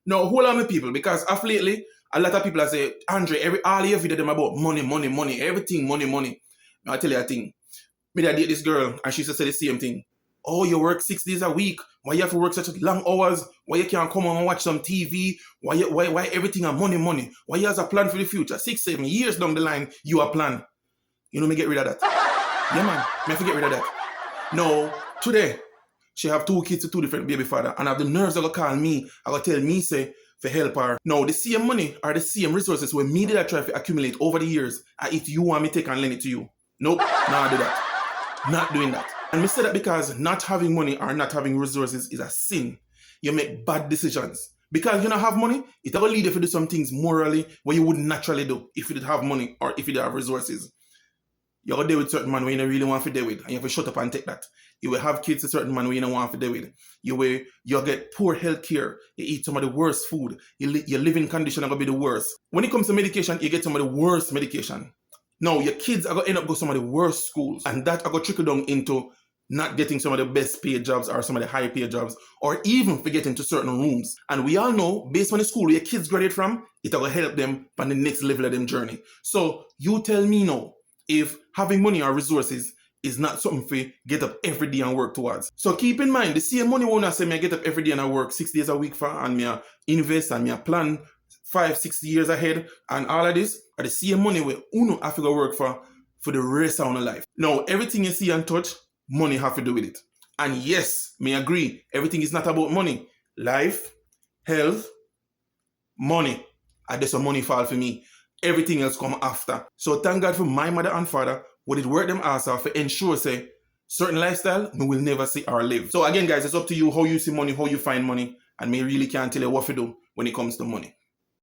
No, hold on, my people, because of lately, a lot of people are say, Andre, all you video them about money, money, money, everything, money, money. Now I tell you a thing. Me that date this girl, and she used to say the same thing. Oh, you work 6 days a week. Why you have to work such long hours? Why you can't come home and watch some TV? Why everything are money, money? Why you has a plan for the future? 6, 7 years down the line, you a plan. You know me get rid of that. Yeah, man. Me have to get rid of that. No, today, she have 2 kids to 2 different baby father, and have the nerves to call me, I go tell me, say, for help her. No, the same money or the same resources where me did I try to accumulate over the years, and if you want me take and lend it to you. Nope, nah, do that. Not doing that. And me say that because not having money or not having resources is a sin. You make bad decisions. Because you don't have money, it will lead you to do some things morally where you would naturally do if you did have money or if you did have resources. You will deal with certain man where you don't really want to deal with, and you have to shut up and take that. You will have kids to certain man where you don't want to deal with. You'll get poor health care. You eat some of the worst food. Your living condition are going to be the worst. When it comes to medication, you get some of the worst medication. Now, your kids are going to end up going to some of the worst schools, and that are going to trickle down into not getting some of the best paid jobs or some of the high paid jobs, or even for getting to certain rooms. And we all know, based on the school where your kids graduate from, it will help them on the next level of them journey. So, you tell me now, if having money or resources is not something for get up every day and work towards. So keep in mind, the same money won't say me I get up every day and I work 6 days a week for, and me invest and me plan 5, 6 years ahead, and all of this are the same money where uno have to go work for the rest of our life. Now, everything you see and touch, money have to do with it. And yes, me agree, everything is not about money. Life, health, money. And there's some money fall for me. Everything else come after. So thank God for my mother and father, what it work them ass off to ensure say certain lifestyle we will never see or live. So again guys, it's up to you how you see money, how you find money, and me really can't tell you what to do when it comes to money.